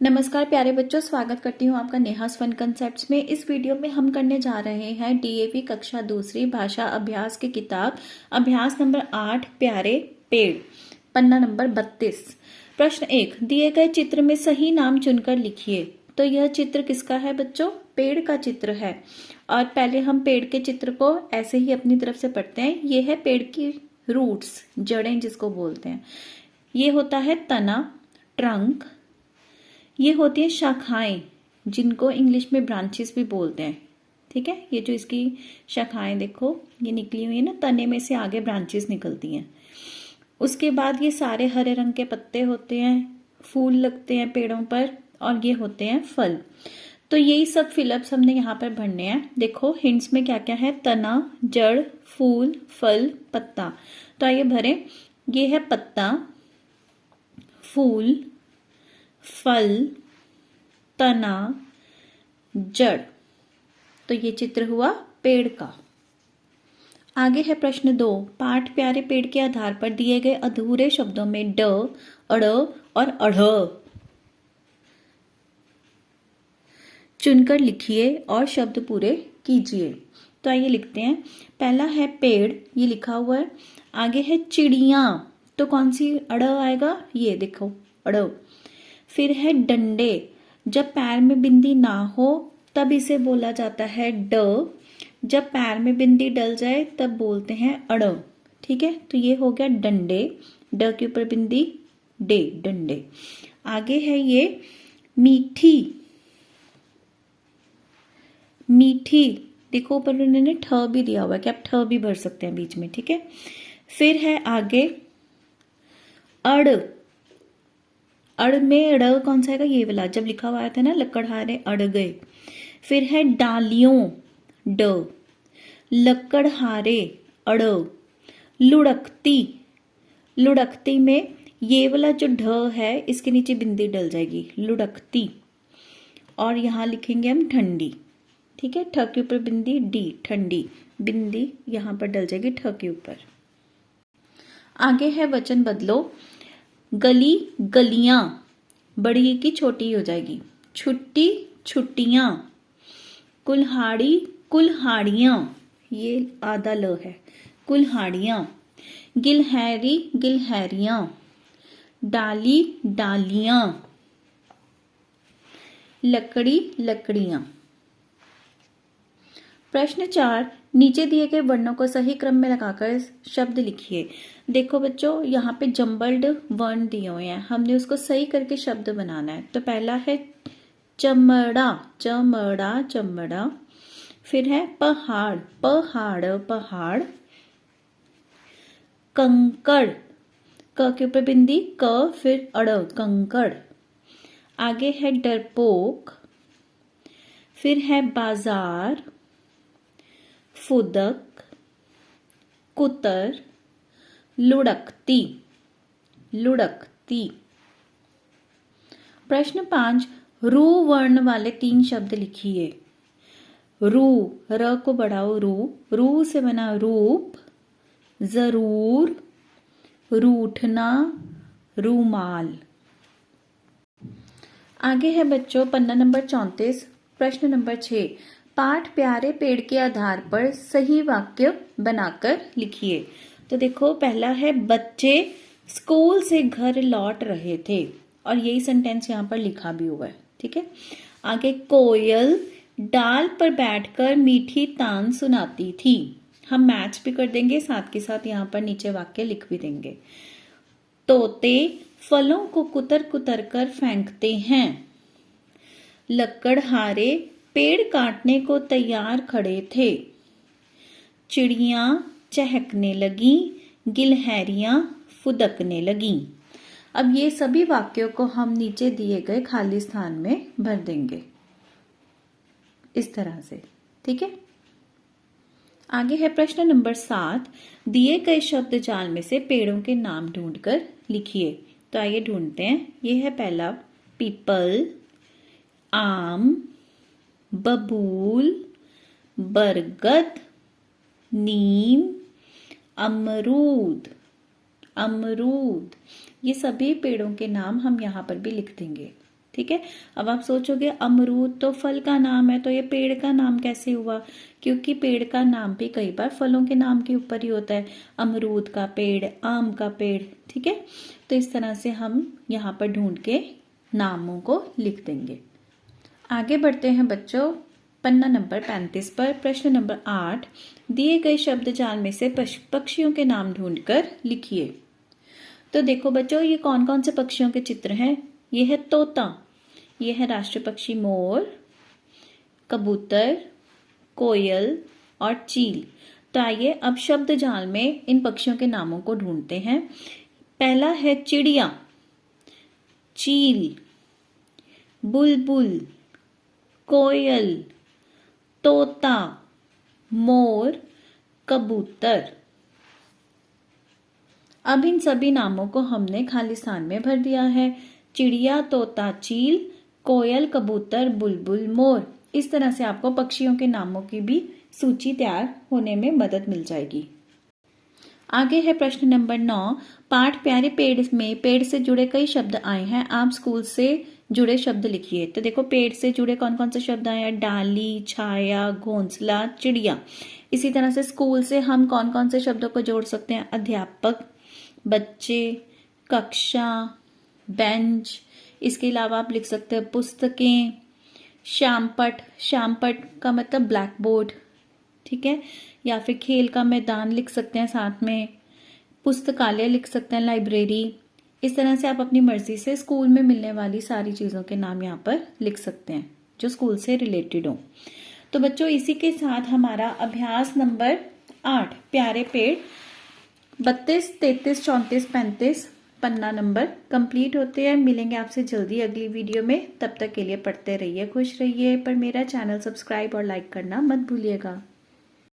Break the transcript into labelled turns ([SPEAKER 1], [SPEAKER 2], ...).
[SPEAKER 1] नमस्कार प्यारे बच्चों, स्वागत करती हूँ आपका नेहास फन कंसेप्ट्स में। इस वीडियो में हम करने जा रहे हैं डीएवी कक्षा दूसरी भाषा अभ्यास की किताब अभ्यास नंबर 8 प्यारे पेड़, पन्ना नंबर 32। प्रश्न 1, दिए गए चित्र में सही नाम चुनकर लिखिए। तो यह चित्र किसका है बच्चों? पेड़ का चित्र है। और पहले हम पेड़ के चित्र को ऐसे ही अपनी तरफ से पढ़ते हैं। ये है पेड़ की रूट्स, जड़ें जिसको बोलते हैं। ये होता है तना, ट्रंक। ये होती है शाखाएं, जिनको इंग्लिश में ब्रांचेस भी बोलते हैं। ठीक है, ये जो इसकी शाखाएं देखो ये निकली हुई है ना, तने में से आगे ब्रांचेस निकलती हैं। उसके बाद ये सारे हरे रंग के पत्ते होते हैं, फूल लगते हैं पेड़ों पर, और ये होते हैं फल। तो यही सब फिलअप्स हमने यहाँ पर भरने हैं। देखो हिंट्स में क्या क्या है: तना, जड़, फूल, फल, पत्ता। तो आइए भरें। ये है पत्ता, फूल, फल, तना, जड़। तो ये चित्र हुआ पेड़ का। आगे है प्रश्न 2, पाठ प्यारे पेड़ के आधार पर दिए गए अधूरे शब्दों में ड, अड़ और अढ़ चुनकर लिखिए और शब्द पूरे कीजिए। तो आइए लिखते हैं। पहला है पेड़, ये लिखा हुआ है। आगे है चिड़िया, तो कौन सी अड़ आएगा? ये देखो अड़। फिर है डंडे, जब पैर में बिंदी ना हो तब इसे बोला जाता है ड, जब पैर में बिंदी डल जाए तब बोलते हैं अड़। ठीक है, तो ये हो गया डंडे, ड के ऊपर बिंदी, डे, डंडे। आगे है ये मीठी, मीठी, देखो ऊपर उन्होंने ठ भी दिया हुआ है कि आप ठ भी भर सकते हैं बीच में। ठीक है, फिर है आगे अड़, अड़ में अड़ कौन सा आएगा? ये वाला, जब लिखा हुआ था ना लकड़हारे अड़ गए। फिर है डालियों, ड, लकड़हारे अड़, लुढ़कती, लुढ़कती में ये वाला जो ढ है इसके नीचे बिंदी डल जाएगी, लुढ़कती। और यहाँ लिखेंगे हम ठंडी। ठीक है, ठ के ऊपर बिंदी, डी, ठंडी, बिंदी यहाँ पर डल जाएगी ठ के ऊपर। आगे है वचन बदलो। गली, गलियां, बड़ी की छोटी हो जाएगी। छुट्टी, छुट्टियां। कुल्हाड़ी, कुल्हाड़ियां, ये आधा ल है, कुल्हाड़ियां। गिलहरी, गिलहरियां। डाली, डालियां। लकड़ी, लकड़ियां। प्रश्न 4, नीचे दिए गए वर्णों को सही क्रम में लगाकर शब्द लिखिए। देखो बच्चों, यहाँ पे जम्बल्ड वर्ण दिए हुए हैं, हमने उसको सही करके शब्द बनाना है। तो पहला है चमड़ा, चमड़ा, चमड़ा। फिर है पहाड़, पहाड़, पहाड़। कंकड़, क के ऊपर बिंदी, क, फिर अड़, कंकड़। आगे है डरपोक। फिर है बाजार, फुदक, कुतर, लुढ़कती, लुढ़कती। प्रश्न 5, रू वर्ण वाले 3 शब्द लिखिए। रू, र को बढ़ाओ, रू, रू से बना रूप, जरूर, रूठना, रूमाल। आगे है बच्चों पन्ना नंबर 34, प्रश्न नंबर 6, पाठ प्यारे पेड़ के आधार पर सही वाक्य बनाकर लिखिए। तो देखो पहला है बच्चे स्कूल से घर लौट रहे थे, और यही सेंटेंस यहाँ पर लिखा भी हुआ है। ठीक है, आगे कोयल डाल पर बैठकर मीठी तान सुनाती थी। हम मैच भी कर देंगे, साथ के साथ यहाँ पर नीचे वाक्य लिख भी देंगे। तोते फलों को कुतर कुतर कर फेंकते हैं। लकड़हारे पेड़ काटने को तैयार खड़े थे। चिड़ियां चहकने लगी, गिलहरियां फुदकने लगी। अब ये सभी वाक्यों को हम नीचे दिए गए खाली स्थान में भर देंगे इस तरह से। ठीक है, आगे है प्रश्न नंबर 7, दिए गए शब्द जाल में से पेड़ों के नाम ढूंढकर लिखिए। तो आइए ढूंढते हैं। ये है पहला पीपल, आम, बबूल, बरगद, नीम, अमरूद, अमरूद। ये सभी पेड़ों के नाम हम यहाँ पर भी लिख देंगे। ठीक है। अब आप सोचोगे अमरूद तो फल का नाम है, तो ये पेड़ का नाम कैसे हुआ? क्योंकि पेड़ का नाम भी कई बार फलों के नाम के ऊपर ही होता है, अमरूद का पेड़, आम का पेड़, ठीक है। तो इस तरह से हम यहाँ पर ढूंढ के नामों को लिख देंगे। आगे बढ़ते हैं बच्चों, पन्ना नंबर 35 पर प्रश्न नंबर 8, दिए गए शब्द जाल में से पक्षियों के नाम ढूंढकर लिखिए। तो देखो बच्चों, ये कौन कौन से पक्षियों के चित्र हैं? ये है तोता, ये है राष्ट्रीय पक्षी मोर, कबूतर, कोयल और चील। तो आइए अब शब्द जाल में इन पक्षियों के नामों को ढूंढते हैं। पहला है चिड़िया, चील, बुलबुल, कोयल, तोता, मोर, कबूतर। अब इन सभी नामों को हमने खाली स्थान में भर दिया है। चिड़िया, तोता, चील, कोयल, कबूतर, बुलबुल, मोर। इस तरह से आपको पक्षियों के नामों की भी सूची तैयार होने में मदद मिल जाएगी। आगे है प्रश्न नंबर 9, पाठ प्यारे पेड़ में पेड़ से जुड़े कई शब्द आए हैं, आप स्कूल से जुड़े शब्द लिखिए। तो देखो पेड़ से जुड़े कौन कौन से शब्द आए हैं? डाली, छाया, घोंसला, चिड़िया। इसी तरह से स्कूल से हम कौन कौन से शब्दों को जोड़ सकते हैं? अध्यापक, बच्चे, कक्षा, बेंच। इसके अलावा आप लिख सकते हैं पुस्तकें, श्यामपट, श्यामपट का मतलब ब्लैक बोर्ड, ठीक है। या फिर खेल का मैदान लिख सकते हैं साथ में, पुस्तकालय लिख सकते हैं, लाइब्रेरी। इस तरह से आप अपनी मर्जी से स्कूल में मिलने वाली सारी चीज़ों के नाम यहाँ पर लिख सकते हैं जो स्कूल से रिलेटेड हो। तो बच्चों इसी के साथ हमारा अभ्यास नंबर 8 प्यारे पेड़ 32, 33, 34, 35 पन्ना नंबर कंप्लीट होते हैं। मिलेंगे आपसे जल्दी अगली वीडियो में। तब तक के लिए पढ़ते रहिए, खुश रहिए, पर मेरा चैनल सब्सक्राइब और लाइक करना मत भूलिएगा।